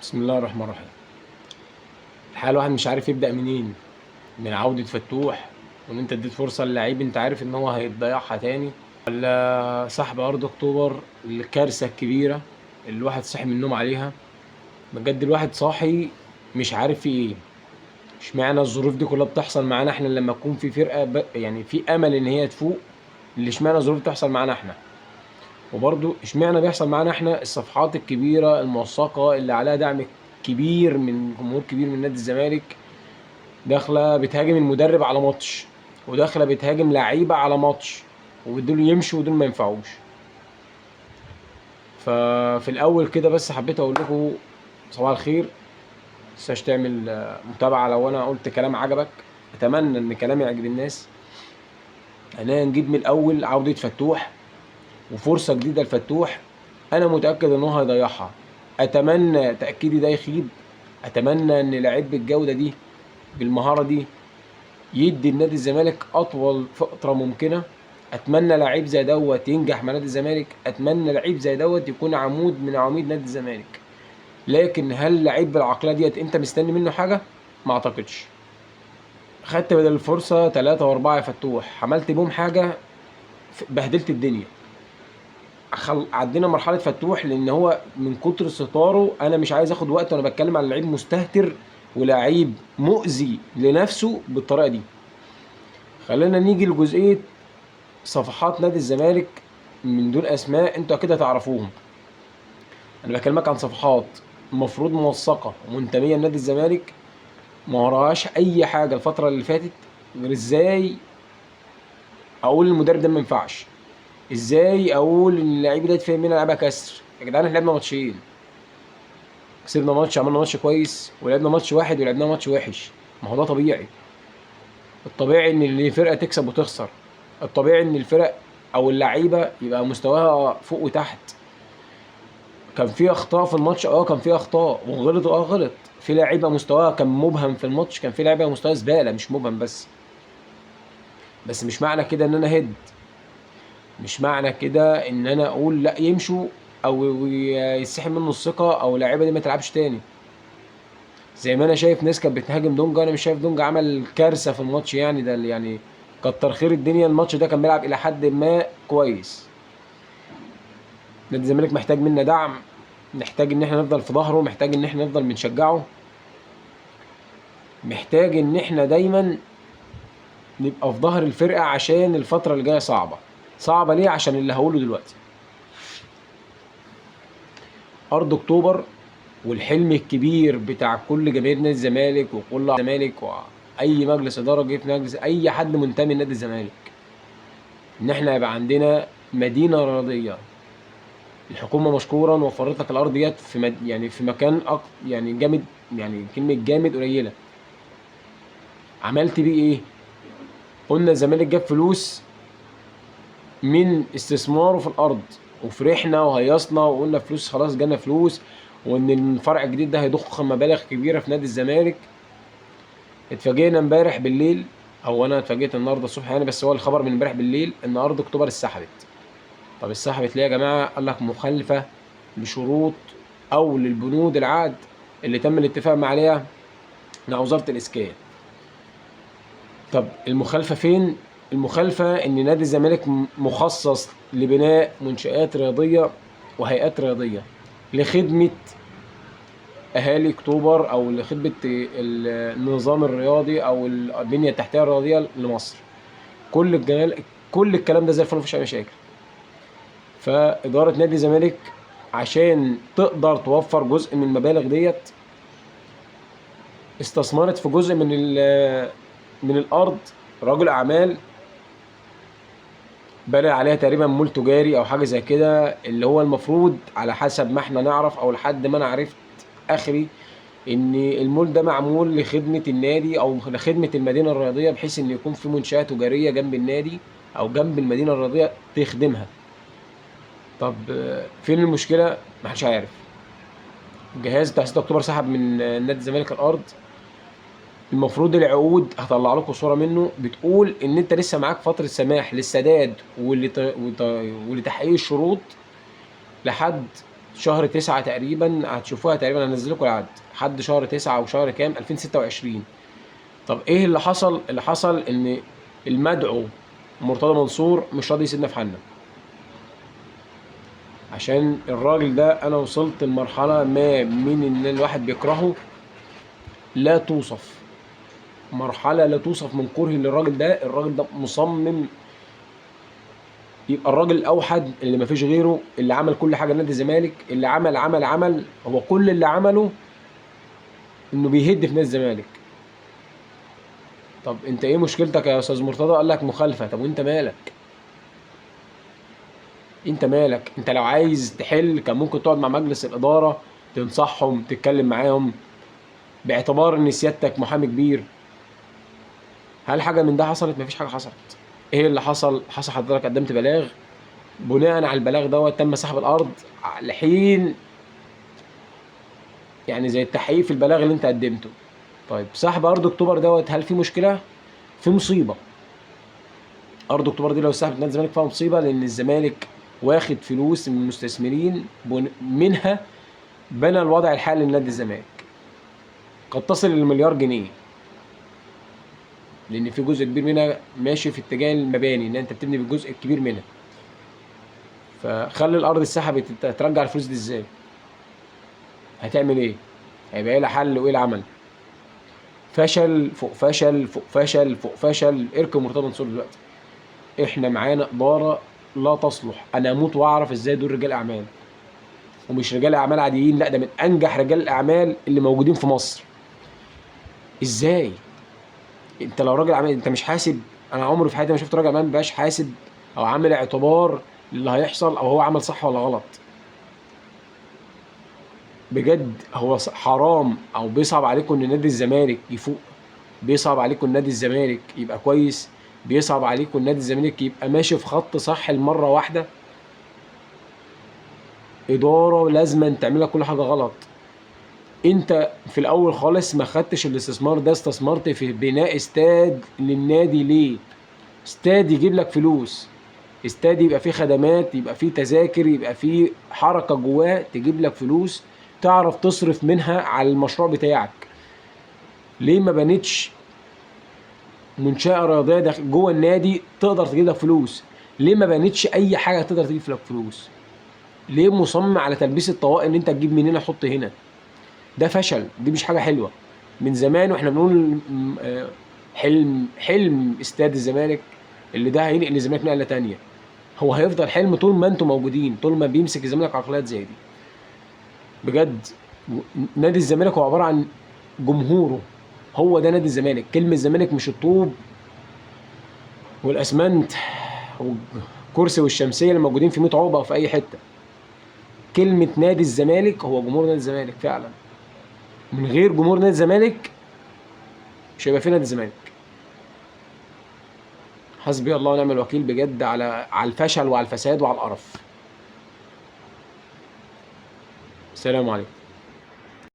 بسم الله الرحمن الرحيم. الحقيقة الواحد مش عارف يبدأ منين من عودة فتوح، وإن أنت اديت فرصة للعيب أنت عارف إن هو هيضيعها تاني، ولا سحب أرض أكتوبر الكارثة الكبيرة اللي الواحد صحي من النوم عليها. بجد الواحد صاحي مش عارف في إيه. اشمعنى الظروف دي كلها بتحصل معانا إحنا لما يكون في فرقة يعني في أمل إن هي تفوق، اللي اشمعنى الظروف بتحصل معانا إحنا، وبرضه اشمعنى بيحصل معانا إحنا الصفحات الكبيرة الموثقة اللي عليها دعم كبير من جمهور كبير من نادي الزمالك، داخله بتهاجم المدرب على ماتش، وداخله بتهاجم لعيبه على ماتش، ودول يمشوا ودول ما ينفعوش. ففي الاول كده بس حبيت اقول لكم صباح الخير. متنساش تعمل متابعه لو انا قلت كلام عجبك. اتمنى ان كلامي يعجب الناس. انا نجيب من الاول عوده فتوح وفرصه جديده لفتوح. انا متاكد ان هو هيضيعها. اتمنى تاكيدي ده يخيب. اتمنى ان لعيب بالجوده دي بالمهاره دي يدي لنادي الزمالك اطول فتره ممكنه. اتمنى لعيب زي دوت ينجح مع نادي الزمالك. اتمنى لعيب زي دوت يكون عمود من عواميد نادي الزمالك. لكن هل لعيب بالعقليه ديت انت مستني منه حاجه؟ ما اعتقدش. خدت بدل الفرصه 3 و4 يا فتوح، عملت بيهم حاجه بهدلت الدنيا. عدينا مرحله فتوح لان هو من كتر ستاره انا مش عايز اخد وقت وانا بتكلم على لعيب مستهتر ولاعيب مؤذي لنفسه بالطريقه دي. خلينا نيجي لجزئيه صفحات نادي الزمالك من دون اسماء انتوا اكيد هتعرفوهم. انا بكلمك عن صفحات المفروض موثقه ومنتميه لنادي الزمالك، ما وراهاش اي حاجه الفتره اللي فاتت غير ازاي اقول المدرب ده ما ينفعش، ازاي اقول ان اللعيب ده يتفهم منها لعبها كسر. يا جدعان احنا لعبنا ماتشين، كسبنا ماتش عملنا ماتش كويس، ولعبنا ماتش واحد ولعبنا ماتش وحش. ما هو ده طبيعي. الطبيعي ان الفرقه تكسب وتخسر. الطبيعي ان الفرق او اللعيبه يبقى مستواها فوق وتحت. كان في اخطاء في الماتش، كان في اخطاء وغلط، غلط. في لعيبه مستواها كان مبهم في الماتش، كان في لعيبه مستواها زباله مش مبهم بس مش معنى كده ان انا هد. مش معنى كده ان انا اقول لا يمشوا او يسحب منه الثقه او اللعيبه دي ما تلعبش تاني. زي ما انا شايف ناس كانت بتهاجم دونجا، انا مش شايف دونجا عمل كارثه في الماتش يعني. ده اللي يعني كتر خير الدنيا، الماتش ده كان بيلعب الى حد ما كويس. نادي الزمالك محتاج منا دعم، محتاج ان احنا نفضل في ظهره، محتاج ان احنا نفضل بنشجعه، محتاج ان احنا دايما نبقى في ظهر الفرقه عشان الفتره اللي جايه صعبه. صعبه ليه؟ عشان اللي هقوله دلوقتي. ارض اكتوبر والحلم الكبير بتاع كل جماهير نادي الزمالك وكل الزمالك واي مجلس اداره جه في مجلس اي حد منتمي لنادي الزمالك، ان احنا يبقى عندنا مدينه رياضيه. الحكومه مشكورا وفرت لك الارض ديت في يعني في مكان يعني جامد. يعني كلمه جامد قليله. عملت بيه ايه؟ قلنا الزمالك جاب فلوس من استثماره في الارض، وفرحنا وهيصنا وقلنا فلوس، خلاص جالنا فلوس، وان الفرع الجديد ده هيضخ مبالغ كبيره في نادي الزمالك. اتفاجئنا امبارح بالليل، او انا اتفاجئت النهارده الصبح يعني، بس هو الخبر من امبارح بالليل ان ارض اكتوبر اتسحبت. طب اتسحبت ليه يا جماعه؟ قال لك مخالفه لشروط او للبنود العقد اللي تم الاتفاق مع عليها مع وزاره الاسكان. طب المخالفه فين؟ المخالفه ان نادي الزمالك مخصص لبناء منشآت رياضيه وهيئات رياضيه لخدمه اهالي اكتوبر او لخدمه النظام الرياضي او البنيه التحتيه الرياضيه لمصر. كل الجمال، كل الكلام ده زي الفل، مفيش اي مشاكل. فاداره نادي الزمالك عشان تقدر توفر جزء من المبالغ ديت استثمرت في جزء من الارض. رجل اعمال بنى عليها تقريبا مول تجاري او حاجه زي كده، اللي هو المفروض على حسب ما احنا نعرف او لحد ما انا عرفت اخري ان المول ده معمول لخدمه النادي او لخدمه المدينه الرياضيه، بحيث ان يكون في منشاه تجاريه جنب النادي او جنب المدينه الرياضيه تخدمها. طب فين المشكله؟ محدش عارف. جهاز تأسيس اكتوبر سحب من نادي الزمالك الارض. المفروض العقود هطلع لكم صوره منه بتقول ان انت لسه معاك فتره سماح للسداد ولتحقيق الشروط لحد شهر 9 تقريبا هتشوفوها، تقريبا هنزل لكم العد لحد شهر 9 او شهر كام 2026. طب ايه اللي حصل؟ اللي حصل ان المدعو مرتضى منصور مش راضي يسيبنا في حالنا، عشان الراجل ده انا وصلت لمرحله ما من ان الواحد بيكرهه لا توصف، مرحله لا توصف من كرهي للراجل ده. الراجل ده مصمم يبقى الراجل الاوحد اللي مفيش غيره، اللي عمل كل حاجه لنادي الزمالك، اللي عمل هو كل اللي عمله انه بيهد في نادي الزمالك. طب انت ايه مشكلتك يا استاذ مرتضى؟ قال لك مخالفه. طب وانت مالك؟ انت مالك؟ انت لو عايز تحل كان ممكن تقعد مع مجلس الاداره، تنصحهم، تتكلم معاهم، باعتبار ان سيادتك محامي كبير. هل حاجه من ده حصلت؟ مفيش حاجه حصلت. ايه اللي حصل؟ حصل حضرتك قدمت بلاغ، بناء على البلاغ دوت تم سحب الارض لحين يعني زي التحقيق في البلاغ اللي انت قدمته. طيب سحب ارض اكتوبر دوت، هل في مشكله؟ في مصيبه. ارض اكتوبر دي لو سحبت نادي الزمالك فيها مصيبه، لان الزمالك واخد فلوس من المستثمرين منها بنى الوضع الحالي لنادي الزمالك قد تصل للمليار جنيه، لان في جزء كبير منها ماشي في اتجاه المباني، ان انت بتبني بالجزء الكبير منها. فخلي الارض اتسحبت، انت هترجع الفلوس دي ازاي؟ هتعمل ايه؟ هيبقى ايه الحل وايه العمل؟ فشل فوق فشل فوق فشل فوق فشل. اركب مرتضى منصور دلوقتي. احنا معانا اداره لا تصلح. انا اموت واعرف ازاي دول رجال اعمال، ومش رجال اعمال عاديين، لا ده من انجح رجال الاعمال اللي موجودين في مصر. ازاي؟ انت لو راجل اعمال انت مش حاسب؟ انا عمري في حياتي ما شفت راجل اعمال مبقاش حاسب او عامل اعتبار اللي هيحصل او هو عمل صح ولا غلط. بجد هو حرام، او بيصعب عليكم ان نادي الزمالك يفوق، بيصعب عليكم ان نادي الزمالك يبقى كويس، بيصعب عليكم ان نادي الزمالك يبقى ماشي في خط صح المره واحده. اداره لازم تعملها كل حاجه غلط. انت في الاول خالص ما خدتش الاستثمار ده، استثمرت في بناء استاد للنادي. ليه؟ استاد يجيب لك فلوس، استاد يبقى فيه خدمات، يبقى فيه تذاكر، يبقى فيه حركه جواه تجيب لك فلوس تعرف تصرف منها على المشروع بتاعك. ليه ما بنيتش منشأة رياضية جوه النادي تقدر تجيب لك فلوس؟ ليه ما بنيتش اي حاجه تقدر تجيب لك فلوس؟ ليه مصمم على تلبيس الطواقي ان انت تجيب من هنا تحط هنا؟ ده فشل، دي مش حاجه حلوه. من زمان واحنا بنقول حلم استاد الزمالك اللي ده هينقل الزمالك نقله تانيه. هو هيفضل حلم طول ما انتم موجودين، طول ما بيمسك الزمالك عقليات زي دي. بجد نادي الزمالك هو عباره عن جمهوره، هو ده نادي الزمالك. كلمه الزمالك مش الطوب والاسمنت والكرسي والشمسيه اللي موجودين في 100 عقبه او في اي حته. كلمه نادي الزمالك هو جمهور نادي الزمالك فعلا. من غير جمهور نادي الزمالك مش هيبقى في نادي الزمالك. حسبي الله ونعم الوكيل بجد على الفشل وعلى الفساد وعلى القرف. السلام عليكم.